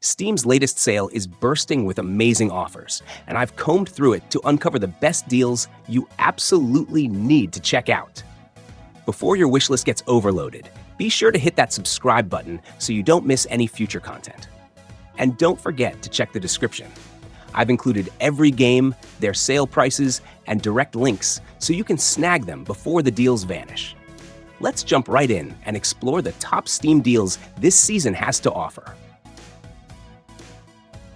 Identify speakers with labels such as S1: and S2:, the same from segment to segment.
S1: Steam's latest sale is bursting with amazing offers, and I've combed through it to uncover the best deals you absolutely need to check out. Before your wishlist gets overloaded, be sure to hit that subscribe button so you don't miss any future content. And don't forget to check the description. I've included every game, their sale prices, and direct links so you can snag them before the deals vanish. Let's jump right in and explore the top Steam deals this season has to offer.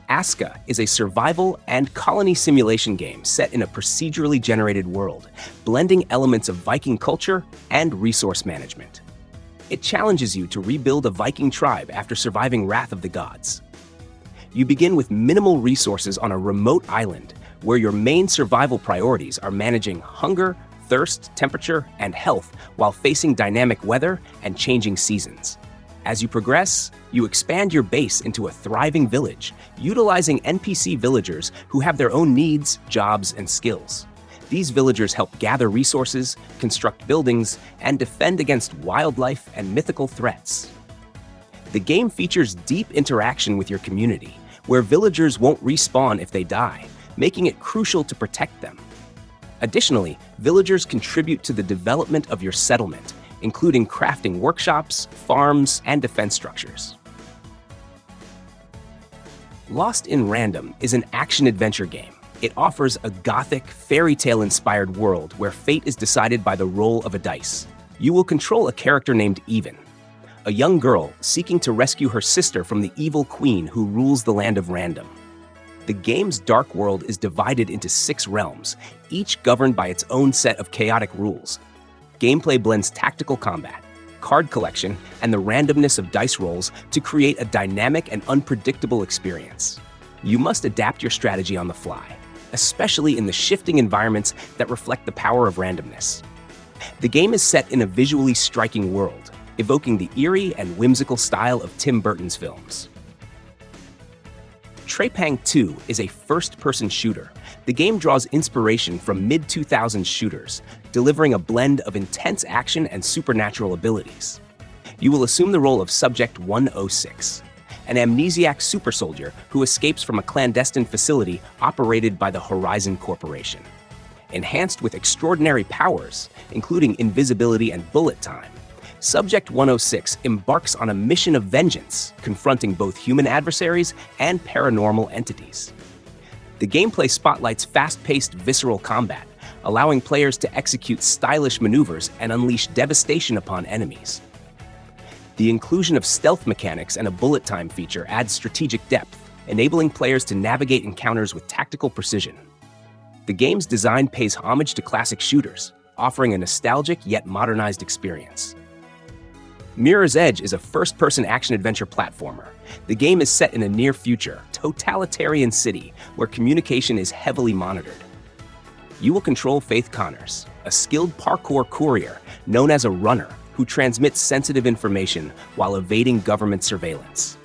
S1: ASKA is a survival and colony simulation game set in a procedurally generated world, blending elements of Viking culture and resource management. It challenges you to rebuild a Viking tribe after surviving Wrath of the Gods. You begin with minimal resources on a remote island, where your main survival priorities are managing hunger, thirst, temperature, and health while facing dynamic weather and changing seasons. As you progress, you expand your base into a thriving village, utilizing NPC villagers who have their own needs, jobs, and skills. These villagers help gather resources, construct buildings, and defend against wildlife and mythical threats. The game features deep interaction with your community, where villagers won't respawn if they die, making it crucial to protect them. Additionally, villagers contribute to the development of your settlement, including crafting workshops, farms, and defense structures. Lost in Random is an action-adventure game. It offers a gothic, fairy tale-inspired world where fate is decided by the roll of a dice. You will control a character named Even, a young girl seeking to rescue her sister from the evil queen who rules the land of Random. The game's dark world is divided into 6 realms, each governed by its own set of chaotic rules. Gameplay blends tactical combat, card collection, and the randomness of dice rolls to create a dynamic and unpredictable experience. You must adapt your strategy on the fly, especially in the shifting environments that reflect the power of randomness. The game is set in a visually striking world, evoking the eerie and whimsical style of Tim Burton's films. Trepang 2 is a first-person shooter. The game draws inspiration from mid-2000s shooters, delivering a blend of intense action and supernatural abilities. You will assume the role of Subject 106, an amnesiac super soldier who escapes from a clandestine facility operated by the Horizon Corporation. Enhanced with extraordinary powers, including invisibility and bullet time, Subject 106 embarks on a mission of vengeance, confronting both human adversaries and paranormal entities. The gameplay spotlights fast-paced, visceral combat, allowing players to execute stylish maneuvers and unleash devastation upon enemies. The inclusion of stealth mechanics and a bullet time feature adds strategic depth, enabling players to navigate encounters with tactical precision. The game's design pays homage to classic shooters, offering a nostalgic yet modernized experience. Mirror's Edge is a first-person action-adventure platformer. The game is set in a near-future, totalitarian city where communication is heavily monitored. You will control Faith Connors, a skilled parkour courier known as a runner who transmits sensitive information while evading government surveillance.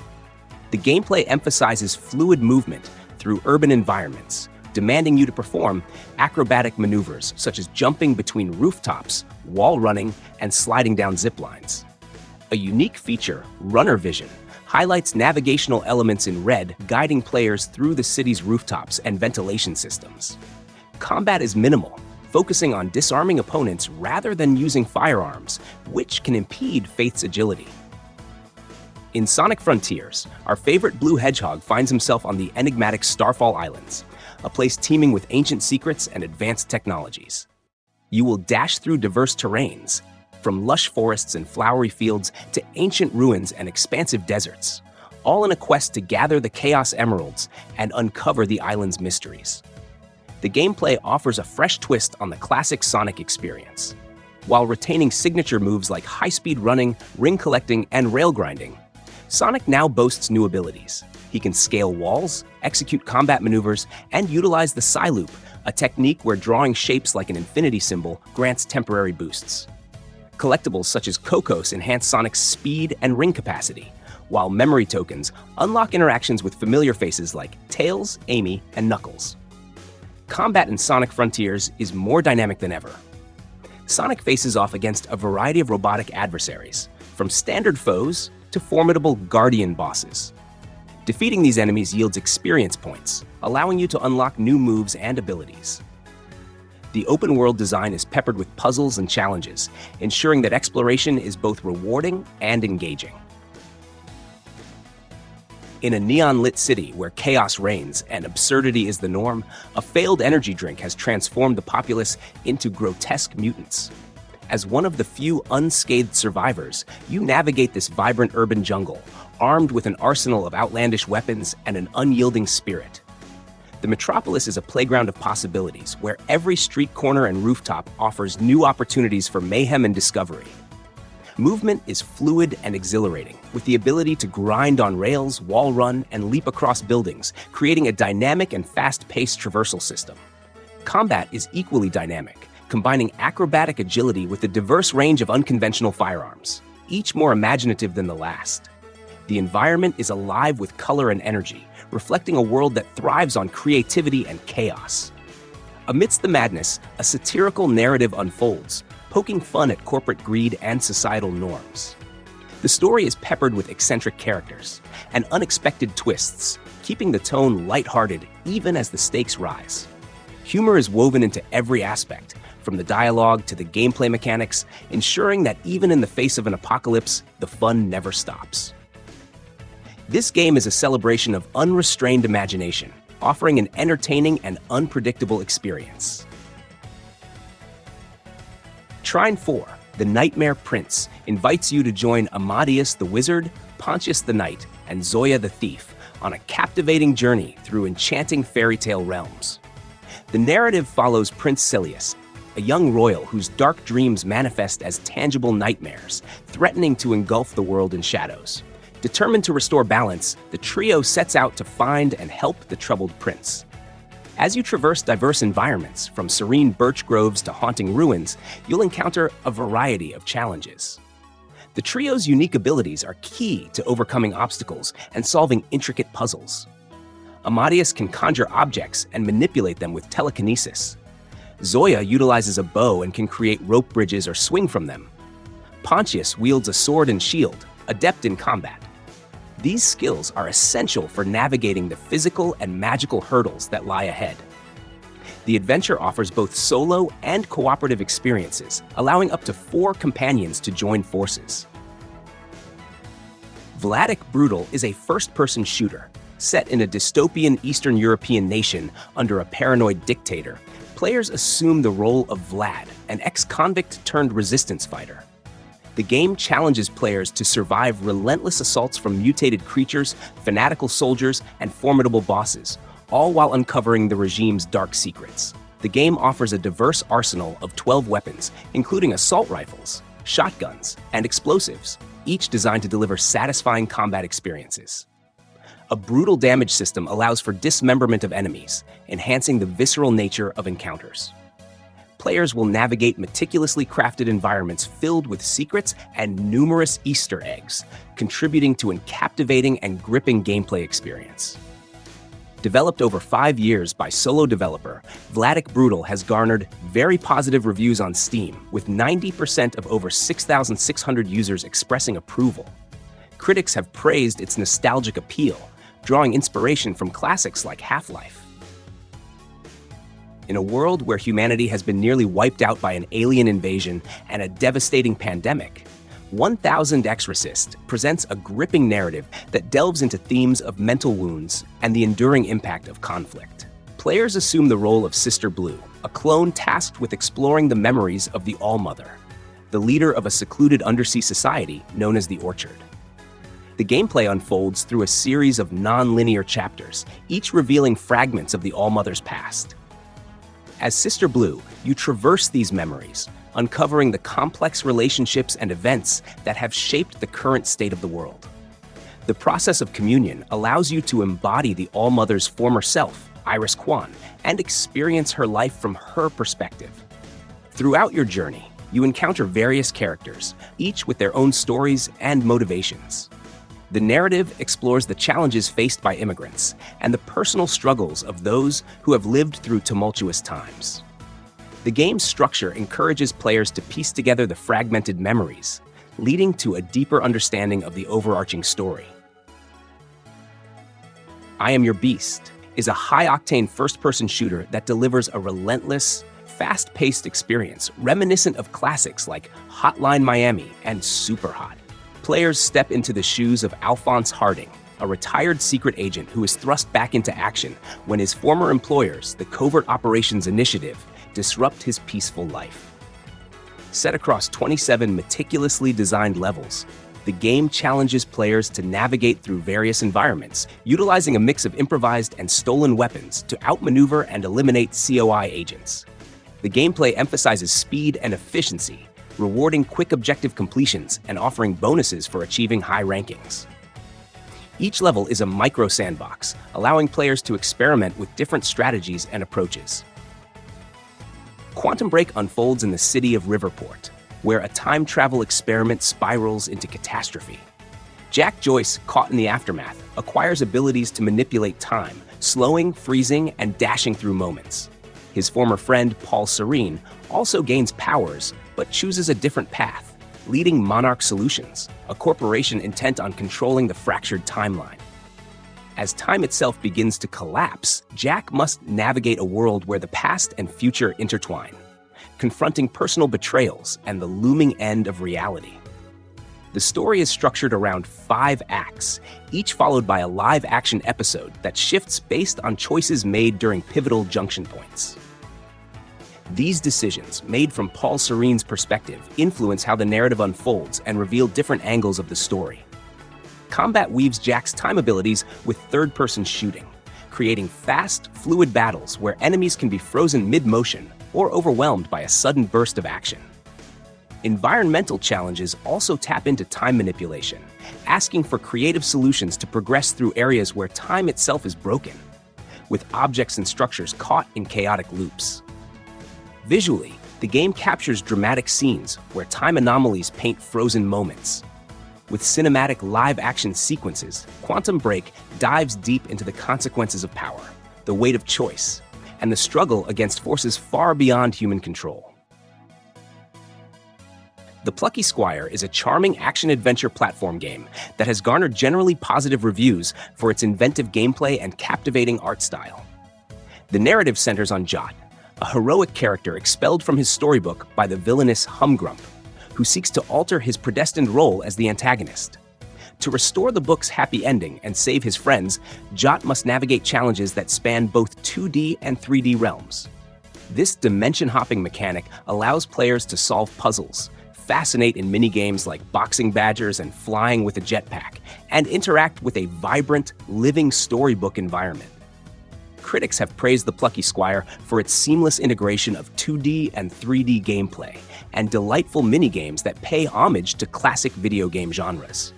S1: The gameplay emphasizes fluid movement through urban environments, demanding you to perform acrobatic maneuvers such as jumping between rooftops, wall running, and sliding down zip lines. A unique feature, Runner Vision, highlights navigational elements in red, guiding players through the city's rooftops and ventilation systems. Combat is minimal, focusing on disarming opponents rather than using firearms, which can impede Faith's agility. In Sonic Frontiers, our favorite blue hedgehog finds himself on the enigmatic Starfall Islands, a place teeming with ancient secrets and advanced technologies. You will dash through diverse terrains, from lush forests and flowery fields to ancient ruins and expansive deserts, all in a quest to gather the Chaos Emeralds and uncover the island's mysteries. The gameplay offers a fresh twist on the classic Sonic experience. While retaining signature moves like high-speed running, ring collecting, and rail grinding, Sonic now boasts new abilities. He can scale walls, execute combat maneuvers, and utilize the Psy-Loop, a technique where drawing shapes like an infinity symbol grants temporary boosts. Collectibles such as Kokos enhance Sonic's speed and ring capacity, while memory tokens unlock interactions with familiar faces like Tails, Amy, and Knuckles. Combat in Sonic Frontiers is more dynamic than ever. Sonic faces off against a variety of robotic adversaries, from standard foes to formidable Guardian bosses. Defeating these enemies yields experience points, allowing you to unlock new moves and abilities. The open-world design is peppered with puzzles and challenges, ensuring that exploration is both rewarding and engaging. In a neon-lit city where chaos reigns and absurdity is the norm, a failed energy drink has transformed the populace into grotesque mutants. As one of the few unscathed survivors, you navigate this vibrant urban jungle, armed with an arsenal of outlandish weapons and an unyielding spirit. The metropolis is a playground of possibilities, where every street corner and rooftop offers new opportunities for mayhem and discovery. Movement is fluid and exhilarating, with the ability to grind on rails, wall run, and leap across buildings, creating a dynamic and fast-paced traversal system. Combat is equally dynamic, combining acrobatic agility with a diverse range of unconventional firearms, each more imaginative than the last. The environment is alive with color and energy, reflecting a world that thrives on creativity and chaos. Amidst the madness, a satirical narrative unfolds, poking fun at corporate greed and societal norms. The story is peppered with eccentric characters and unexpected twists, keeping the tone lighthearted even as the stakes rise. Humor is woven into every aspect, from the dialogue to the gameplay mechanics, ensuring that even in the face of an apocalypse, the fun never stops. This game is a celebration of unrestrained imagination, offering an entertaining and unpredictable experience. Trine 4, The Nightmare Prince, invites you to join Amadeus the Wizard, Pontius the Knight, and Zoya the Thief on a captivating journey through enchanting fairy tale realms. The narrative follows Prince Celius, a young royal whose dark dreams manifest as tangible nightmares, threatening to engulf the world in shadows. Determined to restore balance, the trio sets out to find and help the troubled prince. As you traverse diverse environments, from serene birch groves to haunting ruins, you'll encounter a variety of challenges. The trio's unique abilities are key to overcoming obstacles and solving intricate puzzles. Amadeus can conjure objects and manipulate them with telekinesis. Zoya utilizes a bow and can create rope bridges or swing from them. Pontius wields a sword and shield, adept in combat. These skills are essential for navigating the physical and magical hurdles that lie ahead. The adventure offers both solo and cooperative experiences, allowing up to 4 companions to join forces. VLADiK BRUTAL is a first-person shooter. Set in a dystopian Eastern European nation under a paranoid dictator, players assume the role of Vlad, an ex-convict turned resistance fighter. The game challenges players to survive relentless assaults from mutated creatures, fanatical soldiers, and formidable bosses, all while uncovering the regime's dark secrets. The game offers a diverse arsenal of 12 weapons, including assault rifles, shotguns, and explosives, each designed to deliver satisfying combat experiences. A brutal damage system allows for dismemberment of enemies, enhancing the visceral nature of encounters. Players will navigate meticulously crafted environments filled with secrets and numerous Easter eggs, contributing to a captivating and gripping gameplay experience. Developed over 5 years by solo developer, VLADiK BRUTAL has garnered very positive reviews on Steam, with 90% of over 6,600 users expressing approval. Critics have praised its nostalgic appeal, drawing inspiration from classics like Half-Life. In a world where humanity has been nearly wiped out by an alien invasion and a devastating pandemic, 1000 Exorcist presents a gripping narrative that delves into themes of mental wounds and the enduring impact of conflict. Players assume the role of Sister Blue, a clone tasked with exploring the memories of the All-Mother, the leader of a secluded undersea society known as the Orchard. The gameplay unfolds through a series of non-linear chapters, each revealing fragments of the All-Mother's past. As Sister Blue, you traverse these memories, uncovering the complex relationships and events that have shaped the current state of the world. The process of communion allows you to embody the All-Mother's former self, Iris Kwan, and experience her life from her perspective. Throughout your journey, you encounter various characters, each with their own stories and motivations. The narrative explores the challenges faced by immigrants and the personal struggles of those who have lived through tumultuous times. The game's structure encourages players to piece together the fragmented memories, leading to a deeper understanding of the overarching story. I Am Your Beast is a high-octane first-person shooter that delivers a relentless, fast-paced experience reminiscent of classics like Hotline Miami and Superhot. Players step into the shoes of Alphonse Harding, a retired secret agent who is thrust back into action when his former employers, the Covert Operations Initiative, disrupt his peaceful life. Set across 27 meticulously designed levels, the game challenges players to navigate through various environments, utilizing a mix of improvised and stolen weapons to outmaneuver and eliminate COI agents. The gameplay emphasizes speed and efficiency, rewarding quick objective completions and offering bonuses for achieving high rankings. Each level is a micro sandbox, allowing players to experiment with different strategies and approaches. Quantum Break unfolds in the city of Riverport, where a time travel experiment spirals into catastrophe. Jack Joyce, caught in the aftermath, acquires abilities to manipulate time, slowing, freezing, and dashing through moments. His former friend, Paul Serene, also gains powers, but chooses a different path, leading Monarch Solutions, a corporation intent on controlling the fractured timeline. As time itself begins to collapse, Jack must navigate a world where the past and future intertwine, confronting personal betrayals and the looming end of reality. The story is structured around 5 acts, each followed by a live-action episode that shifts based on choices made during pivotal junction points. These decisions, made from Paul Serene's perspective, influence how the narrative unfolds and reveal different angles of the story. Combat weaves Jack's time abilities with third-person shooting, creating fast, fluid battles where enemies can be frozen mid-motion or overwhelmed by a sudden burst of action. Environmental challenges also tap into time manipulation, asking for creative solutions to progress through areas where time itself is broken, with objects and structures caught in chaotic loops. Visually, the game captures dramatic scenes where time anomalies paint frozen moments. With cinematic live-action sequences, Quantum Break dives deep into the consequences of power, the weight of choice, and the struggle against forces far beyond human control. The Plucky Squire is a charming action-adventure platform game that has garnered generally positive reviews for its inventive gameplay and captivating art style. The narrative centers on Jot, a heroic character expelled from his storybook by the villainous Humgrump, who seeks to alter his predestined role as the antagonist. To restore the book's happy ending and save his friends, Jot must navigate challenges that span both 2D and 3D realms. This dimension-hopping mechanic allows players to solve puzzles, fascinate in minigames like boxing badgers and flying with a jetpack, and interact with a vibrant, living storybook environment. Critics have praised the Plucky Squire for its seamless integration of 2D and 3D gameplay and delightful minigames that pay homage to classic video game genres.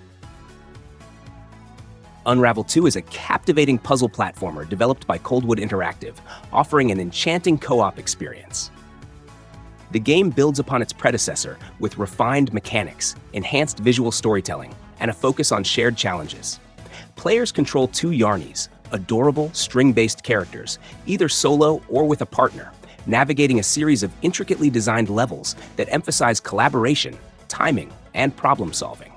S1: Unravel 2 is a captivating puzzle platformer developed by Coldwood Interactive, offering an enchanting co-op experience. The game builds upon its predecessor with refined mechanics, enhanced visual storytelling, and a focus on shared challenges. Players control 2 Yarnies, adorable, string-based characters, either solo or with a partner, navigating a series of intricately designed levels that emphasize collaboration, timing, and problem-solving.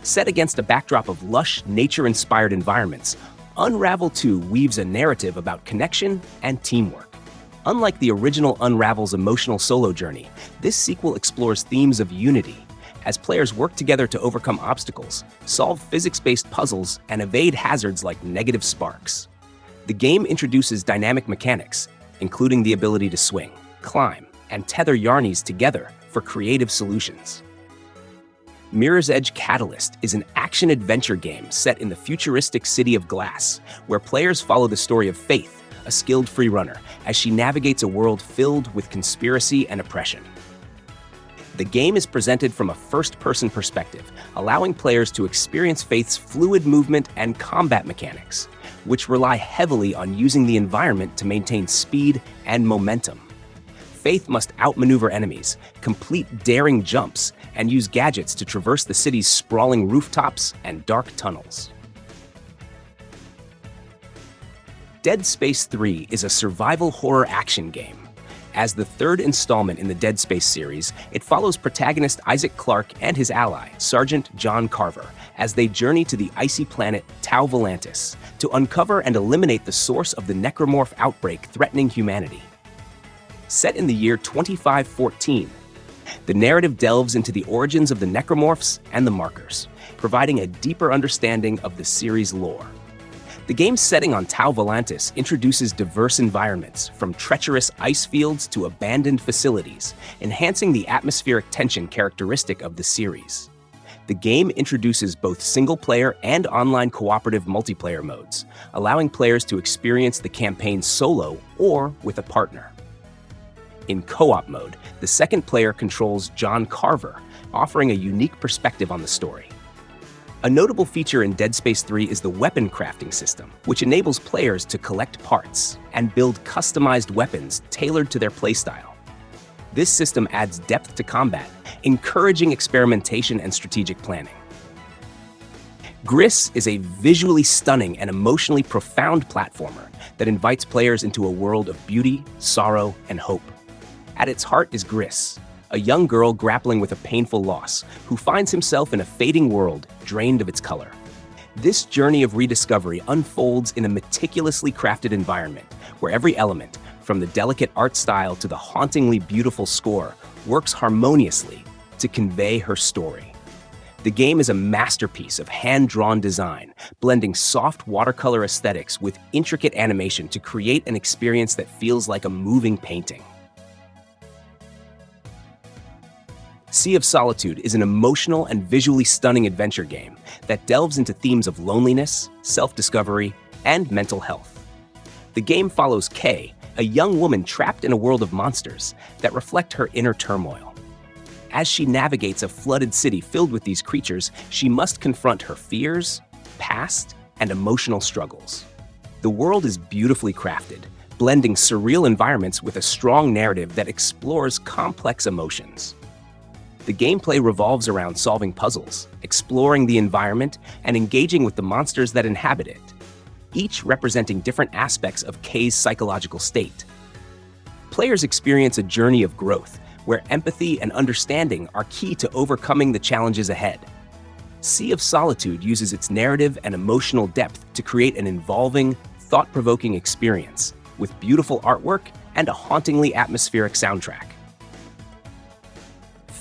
S1: Set against a backdrop of lush, nature-inspired environments, Unravel 2 weaves a narrative about connection and teamwork. Unlike the original Unravel's emotional solo journey, this sequel explores themes of unity, as players work together to overcome obstacles, solve physics-based puzzles, and evade hazards like negative sparks. The game introduces dynamic mechanics, including the ability to swing, climb, and tether Yarnies together for creative solutions. Mirror's Edge Catalyst is an action-adventure game set in the futuristic city of Glass, where players follow the story of Faith, a skilled freerunner, as she navigates a world filled with conspiracy and oppression. The game is presented from a first-person perspective, allowing players to experience Faith's fluid movement and combat mechanics, which rely heavily on using the environment to maintain speed and momentum. Faith must outmaneuver enemies, complete daring jumps, and use gadgets to traverse the city's sprawling rooftops and dark tunnels. Dead Space 3 is a survival horror action game. As the third installment in the Dead Space series, it follows protagonist Isaac Clarke and his ally, Sergeant John Carver, as they journey to the icy planet Tau Volantis to uncover and eliminate the source of the necromorph outbreak threatening humanity. Set in the year 2514, the narrative delves into the origins of the necromorphs and the markers, providing a deeper understanding of the series' lore. The game's setting on Tau Volantis introduces diverse environments, from treacherous ice fields to abandoned facilities, enhancing the atmospheric tension characteristic of the series. The game introduces both single-player and online cooperative multiplayer modes, allowing players to experience the campaign solo or with a partner. In co-op mode, the second player controls John Carver, offering a unique perspective on the story. A notable feature in Dead Space 3 is the weapon crafting system, which enables players to collect parts and build customized weapons tailored to their playstyle. This system adds depth to combat, encouraging experimentation and strategic planning. GRIS is a visually stunning and emotionally profound platformer that invites players into a world of beauty, sorrow, and hope. At its heart is GRIS, a young girl grappling with a painful loss who finds himself in a fading world drained of its color. This journey of rediscovery unfolds in a meticulously crafted environment where every element, from the delicate art style to the hauntingly beautiful score, works harmoniously to convey her story. The game is a masterpiece of hand-drawn design, blending soft watercolor aesthetics with intricate animation to create an experience that feels like a moving painting. Sea of Solitude is an emotional and visually stunning adventure game that delves into themes of loneliness, self-discovery, and mental health. The game follows Kay, a young woman trapped in a world of monsters that reflect her inner turmoil. As she navigates a flooded city filled with these creatures, she must confront her fears, past, and emotional struggles. The world is beautifully crafted, blending surreal environments with a strong narrative that explores complex emotions. The gameplay revolves around solving puzzles, exploring the environment, and engaging with the monsters that inhabit it, each representing different aspects of Kay's psychological state. Players experience a journey of growth, where empathy and understanding are key to overcoming the challenges ahead. Sea of Solitude uses its narrative and emotional depth to create an involving, thought-provoking experience, with beautiful artwork and a hauntingly atmospheric soundtrack.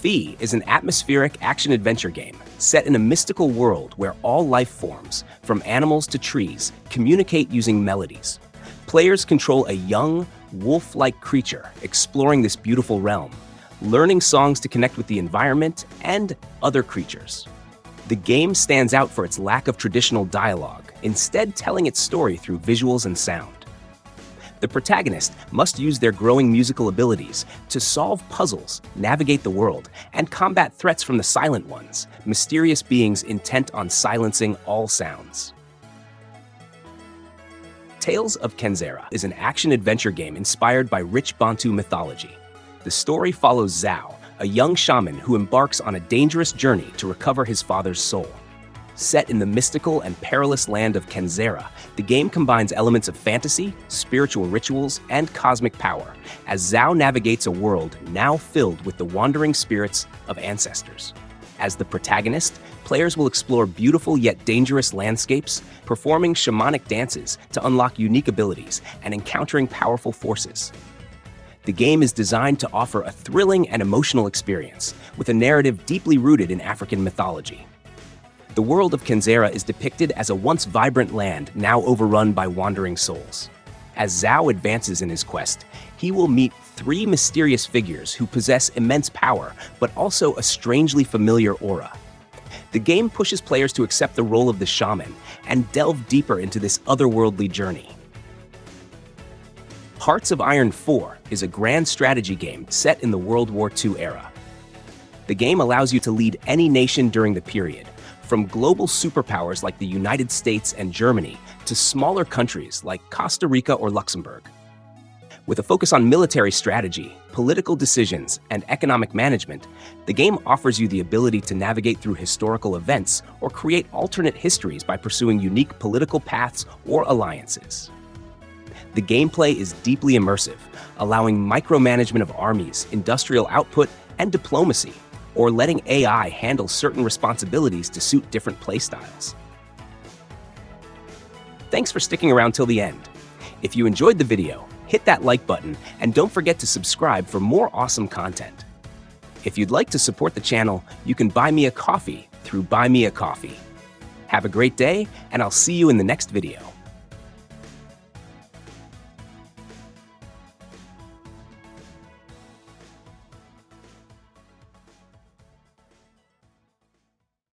S1: Fe is an atmospheric action-adventure game set in a mystical world where all life forms, from animals to trees, communicate using melodies. Players control a young, wolf-like creature exploring this beautiful realm, learning songs to connect with the environment and other creatures. The game stands out for its lack of traditional dialogue, instead telling its story through visuals and sound. The protagonist must use their growing musical abilities to solve puzzles, navigate the world, and combat threats from the Silent Ones, mysterious beings intent on silencing all sounds. Tales of Kenzera is an action-adventure game inspired by rich Bantu mythology. The story follows Zhao, a young shaman who embarks on a dangerous journey to recover his father's soul. Set in the mystical and perilous land of Kenzera, the game combines elements of fantasy, spiritual rituals, and cosmic power, as Zhao navigates a world now filled with the wandering spirits of ancestors. As the protagonist, players will explore beautiful yet dangerous landscapes, performing shamanic dances to unlock unique abilities, and encountering powerful forces. The game is designed to offer a thrilling and emotional experience, with a narrative deeply rooted in African mythology. The world of Kenzera is depicted as a once vibrant land now overrun by wandering souls. As Zhao advances in his quest, he will meet three mysterious figures who possess immense power, but also a strangely familiar aura. The game pushes players to accept the role of the shaman and delve deeper into this otherworldly journey. Hearts of Iron 4 is a grand strategy game set in the World War II era. The game allows you to lead any nation during the period, from global superpowers like the United States and Germany to smaller countries like Costa Rica or Luxembourg. With a focus on military strategy, political decisions, and economic management, the game offers you the ability to navigate through historical events or create alternate histories by pursuing unique political paths or alliances. The gameplay is deeply immersive, allowing micromanagement of armies, industrial output, and diplomacy, or letting AI handle certain responsibilities to suit different playstyles. Thanks for sticking around till the end. If you enjoyed the video, hit that like button and don't forget to subscribe for more awesome content. If you'd like to support the channel, you can buy me a coffee through Buy Me a Coffee. Have a great day, and I'll see you in the next video.